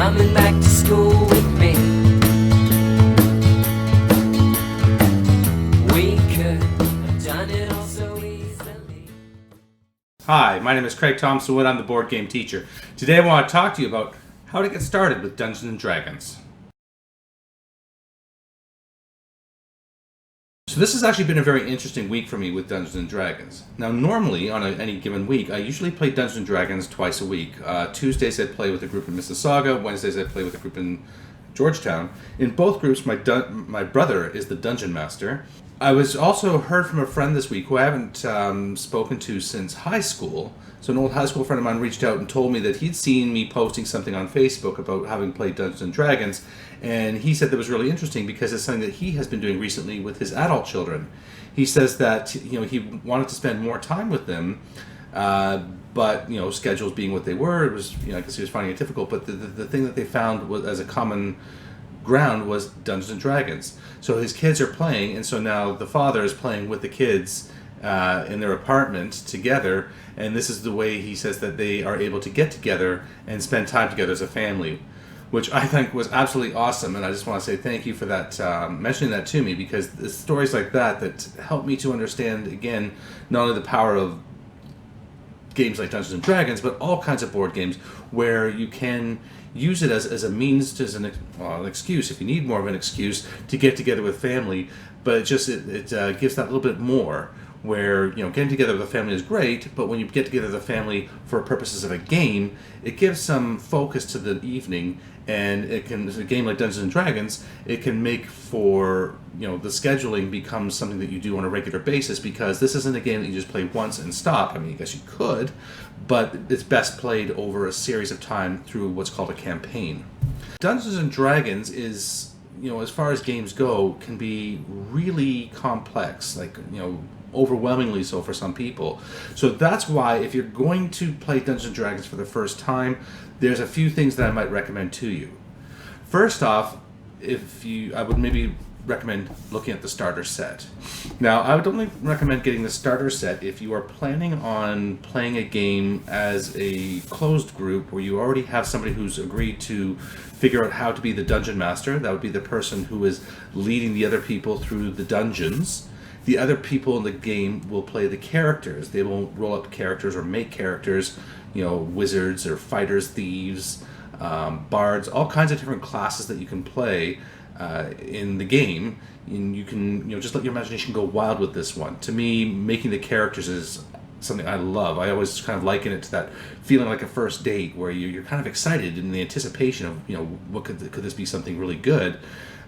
coming back to school with me. We could have done it all so easily. Hi, my name is Craig Thompson Wood. I'm the board game teacher. Today I want to talk to you about how to get started with Dungeons and Dragons. So this has actually been a very interesting week for me with Dungeons and Dragons. Now normally on any given week I usually play Dungeons and Dragons twice a week. Tuesdays I play with a group in Mississauga, Wednesdays I play with a group in Georgetown. In both groups my brother is the Dungeon Master. I was also heard from a friend this week who I haven't spoken to since high school. So an old high school friend of mine reached out and told me that he'd seen me posting something on Facebook about having played Dungeons and Dragons, and he said that was really interesting because it's something that he has been doing recently with his adult children. He says that he wanted to spend more time with them, but schedules being what they were, it was I guess he was finding it difficult. But the thing that they found was as a common ground was Dungeons and Dragons. So his kids are playing, and so now the father is playing with the kids in their apartment together, and this is the way he says that they are able to get together and spend time together as a family, which I think was absolutely awesome. And I just want to say thank you for that, mentioning that to me, because it's stories like that help me to understand, again, not only the power of games like Dungeons and Dragons, but all kinds of board games where you can use it as a means, as an excuse, if you need more of an excuse, to get together with family. But it gives that little bit more, where getting together with a family is great, but when you get together with a family for purposes of a game, it gives some focus to the evening, and a game like Dungeons and Dragons, it can make for the scheduling becomes something that you do on a regular basis, because this isn't a game that you just play once and stop. I mean, I guess you could, but it's best played over a series of time through what's called a campaign. Dungeons and Dragons is, as far as games go, can be really complex, like overwhelmingly so for some people. So that's why if you're going to play Dungeons and Dragons for the first time, there's a few things that I might recommend to you. First off, I would maybe recommend looking at the starter set. Now, I would only recommend getting the starter set if you are planning on playing a game as a closed group where you already have somebody who's agreed to figure out how to be the dungeon master. That would be the person who is leading the other people through the dungeons. The other people in the game will play the characters. They will roll up characters or make characters, wizards or fighters, thieves, bards, all kinds of different classes that you can play in the game. And you can just let your imagination go wild with this one. To me, making the characters is something I love. I always kind of liken it to that feeling like a first date, where you're kind of excited in the anticipation of what could this be something really good.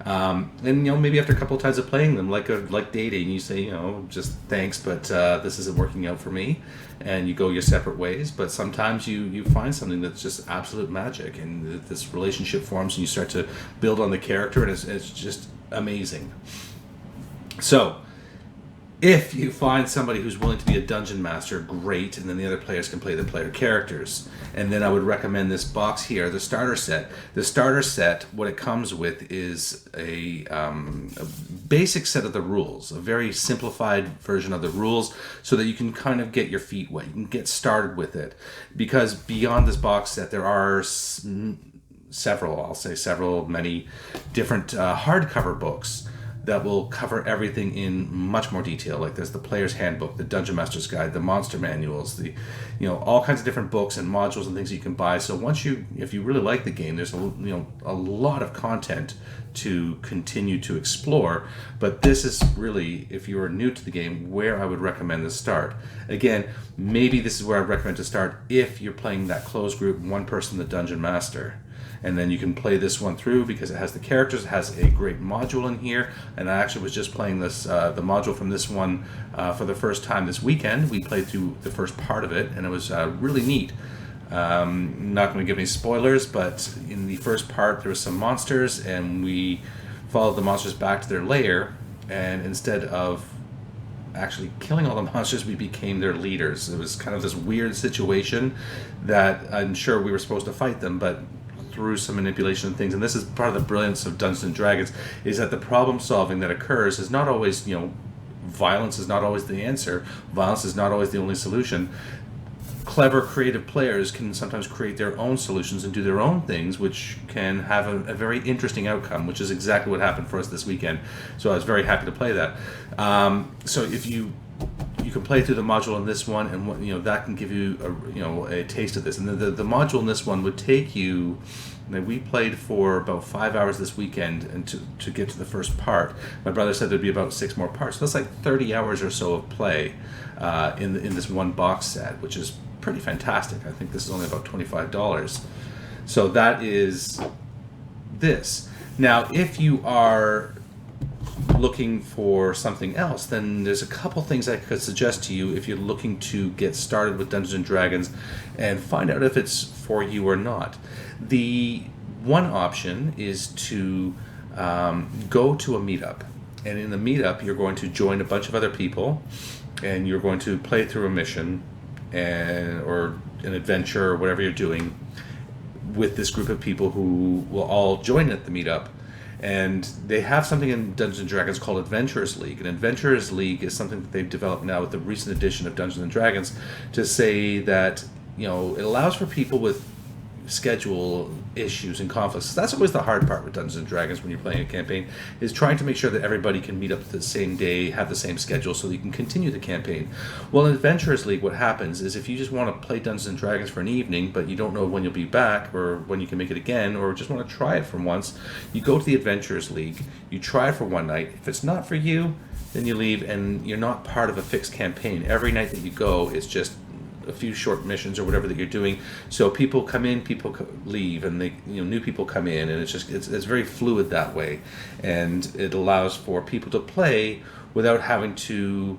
And maybe after a couple of times of playing them, like dating, you say just thanks, but this isn't working out for me, and you go your separate ways. But sometimes you find something that's just absolute magic, and this relationship forms, and you start to build on the character, and it's just amazing. So if you find somebody who's willing to be a dungeon master, great, and then the other players can play the player characters. And then I would recommend this box here, the starter set. The starter set, what it comes with is a basic set of the rules, a very simplified version of the rules, so that you can kind of get your feet wet. You can get started with it. Because beyond this box set, there are many different hardcover books that will cover everything in much more detail. Like there's the Player's Handbook, the Dungeon Master's Guide, the Monster Manuals, all kinds of different books and modules and things you can buy. So if you really like the game, there's a lot of content to continue to explore. But this is really, if you are new to the game, where I would recommend to start. Again, maybe this is where I'd recommend to start if you're playing that closed group, one person, the Dungeon Master. And then you can play this one through because it has the characters, it has a great module in here. And I actually was just playing this, the module from this one for the first time this weekend. We played through the first part of it, and it was really neat. Not going to give any spoilers, but in the first part there was some monsters, and we followed the monsters back to their lair, and instead of actually killing all the monsters, we became their leaders. It was kind of this weird situation that I'm sure we were supposed to fight them, but through some manipulation and things, and this is part of the brilliance of Dungeons and Dragons, is that the problem solving that occurs is not always, violence is not always the answer. Violence is not always the only solution. clever, creative players can sometimes create their own solutions and do their own things, which can have a very interesting outcome, which is exactly what happened for us this weekend. So I was very happy to play that. So if you can play through the module in this one, and that can give you a taste of this. And the module in this one would take you. We played for about 5 hours this weekend, and to get to the first part. My brother said there'd be about 6 more parts. So that's like 30 hours or so of play in this one box set, which is pretty fantastic. I think this is only about $25. So that is this. Now, if you are looking for something else, then there's a couple things I could suggest to you if you're looking to get started with Dungeons and Dragons and find out if it's for you or not. The one option is to go to a meetup, and in the meetup you're going to join a bunch of other people, and you're going to play through a mission or an adventure or whatever you're doing with this group of people who will all join at the meetup. And they have something in Dungeons & Dragons called Adventurers League. And Adventurers League is something that they've developed now with the recent edition of Dungeons & Dragons to say that, it allows for people with schedule issues and conflicts. That's always the hard part with Dungeons & Dragons when you're playing a campaign, is trying to make sure that everybody can meet up the same day, have the same schedule, so that you can continue the campaign. Well, in Adventurers League, what happens is if you just want to play Dungeons & Dragons for an evening, but you don't know when you'll be back or when you can make it again, or just want to try it for once, you go to the Adventurers League, you try it for one night. If it's not for you, then you leave, and you're not part of a fixed campaign. Every night that you go, it's just a few short missions or whatever that you're doing. So people come in, people leave, and new people come in, and it's very fluid that way, and it allows for people to play without having to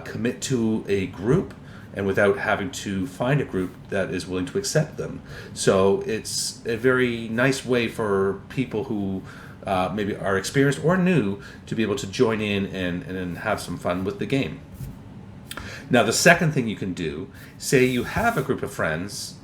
commit to a group and without having to find a group that is willing to accept them. So it's a very nice way for people who maybe are experienced or new to be able to join in and have some fun with the game. Now, the second thing you can do, say you have a group of friends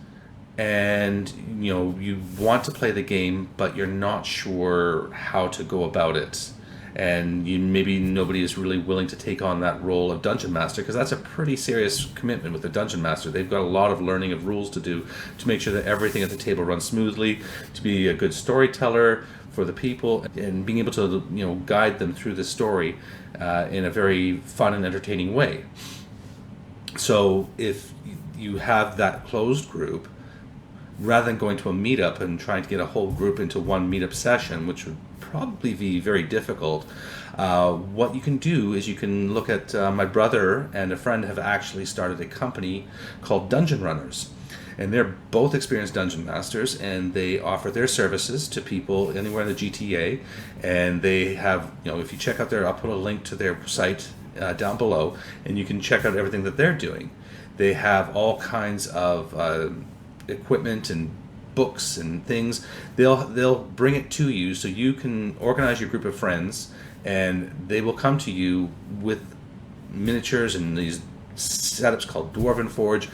and you want to play the game, but you're not sure how to go about it, and maybe nobody is really willing to take on that role of Dungeon Master, because that's a pretty serious commitment with the Dungeon Master. They've got a lot of learning of rules to do to make sure that everything at the table runs smoothly, to be a good storyteller for the people, and being able to guide them through the story in a very fun and entertaining way. So if you have that closed group, rather than going to a meetup and trying to get a whole group into one meetup session, which would probably be very difficult, what you can do is you can look at my brother and a friend have actually started a company called Dungeon Runners. And they're both experienced dungeon masters, and they offer their services to people anywhere in the GTA. And they have, if you check out I'll put a link to their site down below, and you can check out everything that they're doing. They have all kinds of equipment and books and things. They'll bring it to you, so you can organize your group of friends, and they will come to you with miniatures and these setups called Dwarven Forge.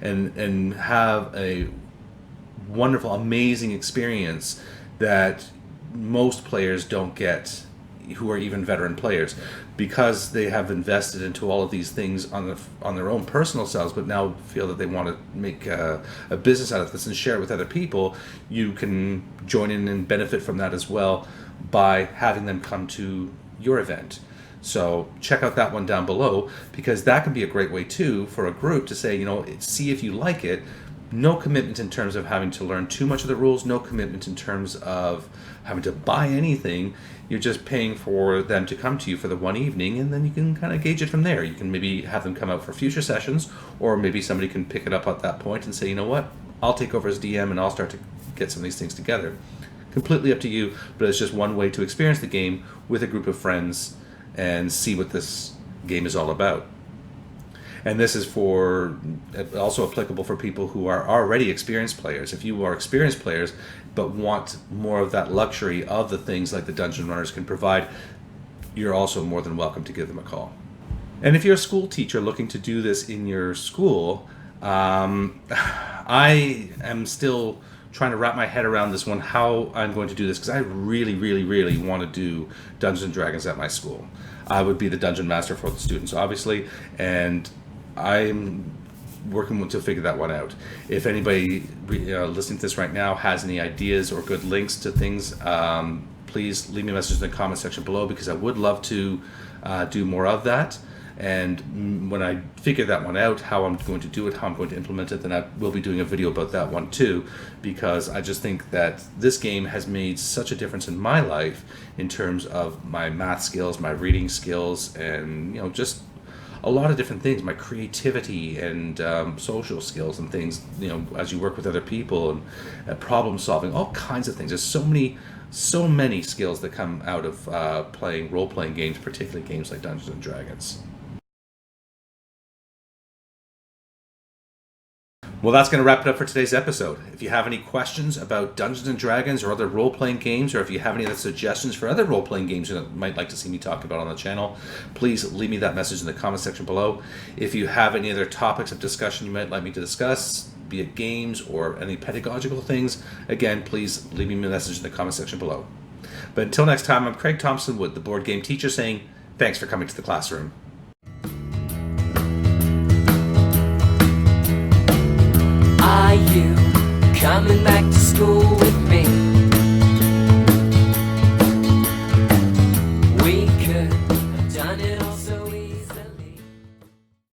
And have a wonderful, amazing experience that most players don't get, who are even veteran players, because they have invested into all of these things on their own personal selves, but now feel that they want to make a business out of this and share it with other people. You can join in and benefit from that as well by having them come to your event. So check out that one down below, because that can be a great way too for a group to say, see if you like it. No commitment in terms of having to learn too much of the rules, no commitment in terms of having to buy anything. You're just paying for them to come to you for the one evening, and then you can kind of gauge it from there. You can maybe have them come out for future sessions, or maybe somebody can pick it up at that point and say, you know what, I'll take over as DM and I'll start to get some of these things together. Completely up to you, but it's just one way to experience the game with a group of friends and see what this game is all about. And this is also applicable for people who are already experienced players. If you are experienced players but want more of that luxury of the things like the Dungeon Runners can provide, you're also more than welcome to give them a call. And if you're a school teacher looking to do this in your school, I am still trying to wrap my head around this one, how I'm going to do this, because I really, really, really want to do Dungeons and Dragons at my school. I would be the dungeon master for the students, obviously, and I'm working to figure that one out. If anybody listening to this right now has any ideas or good links to things, please leave me a message in the comment section below, because I would love to do more of that. And when I figure that one out, how I'm going to do it, how I'm going to implement it, then I will be doing a video about that one too, because I just think that this game has made such a difference in my life in terms of my math skills, my reading skills, and just a lot of different things, my creativity and social skills and things, as you work with other people and problem solving, all kinds of things. There's so many skills that come out of playing role-playing games, particularly games like Dungeons and Dragons. Well, that's going to wrap it up for today's episode. If you have any questions about Dungeons & Dragons or other role-playing games, or if you have any other suggestions for other role-playing games you might like to see me talk about on the channel, please leave me that message in the comment section below. If you have any other topics of discussion you might like me to discuss, be it games or any pedagogical things, again, please leave me a message in the comment section below. But until next time, I'm Craig Thompson Wood, the board game teacher, saying thanks for coming to the classroom. Are you coming back to school with